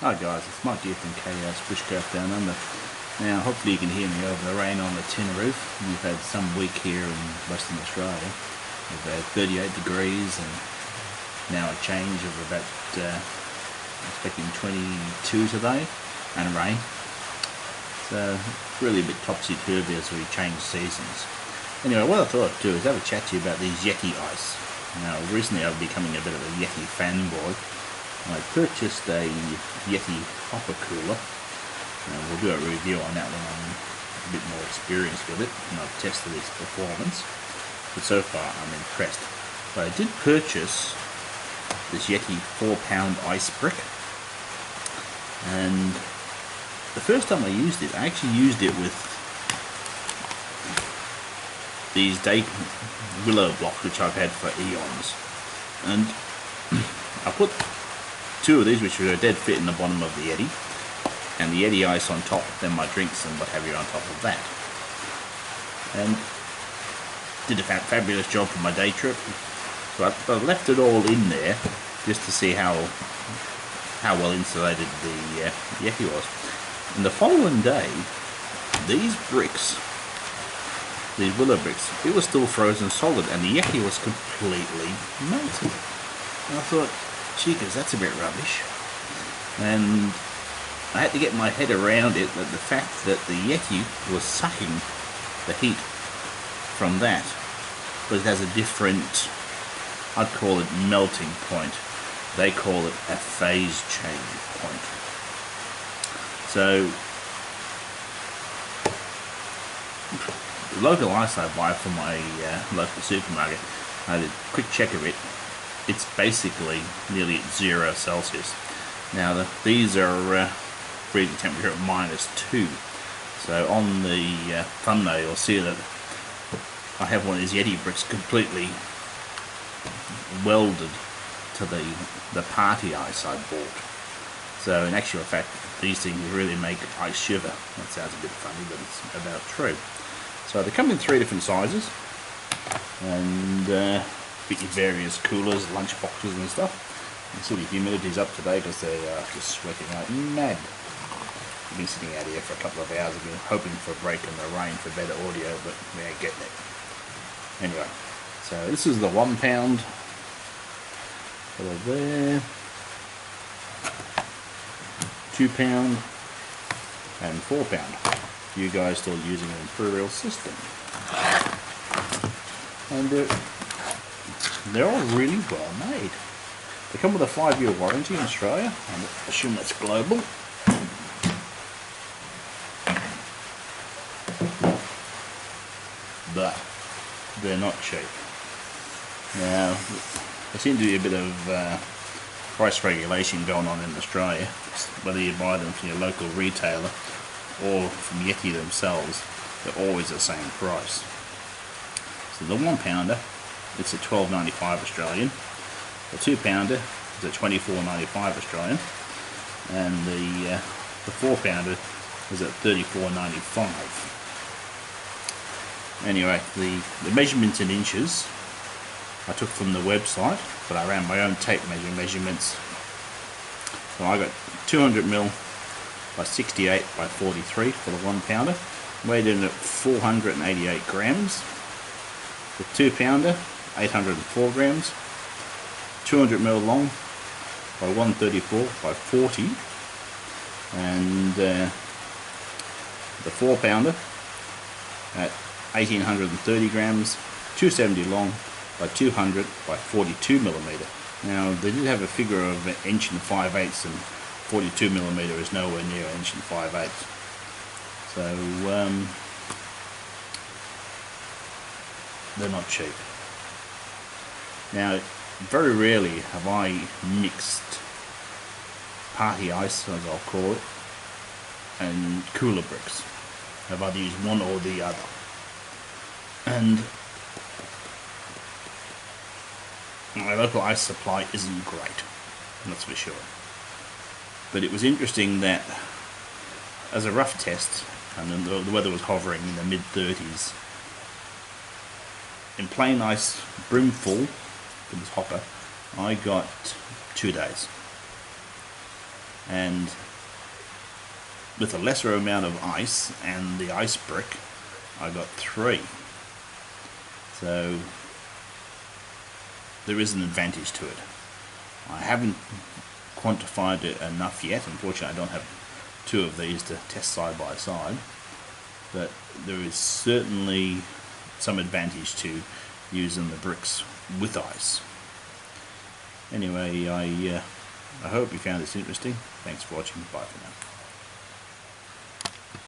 Hi guys, it's Mike here from Chaos Bushcraft Down Under. Now hopefully you can hear me over the rain on the tin roof. We've had some week here in Western Australia. We've had 38 degrees and now a change of about, expecting 22 today and rain. So really a bit topsy-turvy as we change seasons. Anyway, what I thought I'd do is have a chat to you about these Yeti ice. Now recently I've becoming a bit of a Yeti fanboy. I purchased a Yeti hopper cooler. We'll do a review on that when I'm a bit more experienced with it and I've tested its performance. But so far I'm impressed. But I did purchase this Yeti 4-pound ice brick, and the first time I used it, I actually used it with these willow blocks which I've had for eons, and I put two of these which were a dead fit in the bottom of the Yeti, and the Yeti ice on top, then my drinks and what have you on top of that, and did a fabulous job for my day trip. So I left it all in there just to see how well insulated the Yeti was. And the following day, these bricks, these willow bricks, it was still frozen solid and the Yeti was completely melted. And I thought, cheekers, that's a bit rubbish. And I had to get my head around it, that the fact that the Yeti was sucking the heat from that, but it has a different, I'd call it melting point. They call it a phase change point. So the local ice I buy from my local supermarket, I did a quick check of it. It's basically nearly at 0 Celsius. Now these are freezing temperature at -2. So on the thumbnail you'll see that I have one of these Yeti bricks completely welded to the party ice I bought. So in actual fact these things really make ice shiver. That sounds a bit funny, but it's about true. So they come in 3 different sizes, and fit your various coolers, lunch boxes and stuff. You can see the humidity's up today because they are just sweating like mad. I've been sitting out here for a couple of hours. I've been hoping for a break in the rain for better audio, but we ain't getting it. Anyway, so this is the 1 pound. Put it there. 2 pound and 4 pound. You guys still using an Imperial system. And they're all really well made. They come with a 5-year warranty in Australia. I assume that's global. But they're not cheap. Now, there seems to be a bit of price regulation going on in Australia. Whether you buy them from your local retailer or from Yeti themselves, they're always the same price. So the 1 pounder, it's at $12.95 Australian. The 2 pounder is at $24.95 Australian, and the 4 pounder is at $34.95. Anyway, the measurements in inches I took from the website, but I ran my own tape measurements. So I got 200mm by 68 by 43 for the 1 pounder, weighed in at 488 grams. The 2 pounder, 804 grams, 200mm long by 134 by 40, and the 4 pounder at 1830 grams, 270 long by 200 by 42 millimeter. Now they did have a figure of 1 inch and 5/8, and 42 millimeter is nowhere near 1 inch and 5/8. So they're not cheap. Now, very rarely have I mixed party ice, as I'll call it, and cooler bricks. I've either used one or the other. And my local ice supply isn't great, that's for sure. But it was interesting that, as a rough test, and the weather was hovering in the mid-30s, in plain ice, brim full, for this hopper, I got 2 days. and with a lesser amount of ice and the ice brick, I got 3. So there is an advantage to it. I haven't quantified it enough yet. Unfortunately, I don't have 2 of these to test side by side, but there is certainly some advantage to using the bricks with ice. Anyway, I hope you found this interesting. Thanks for watching. Bye for now.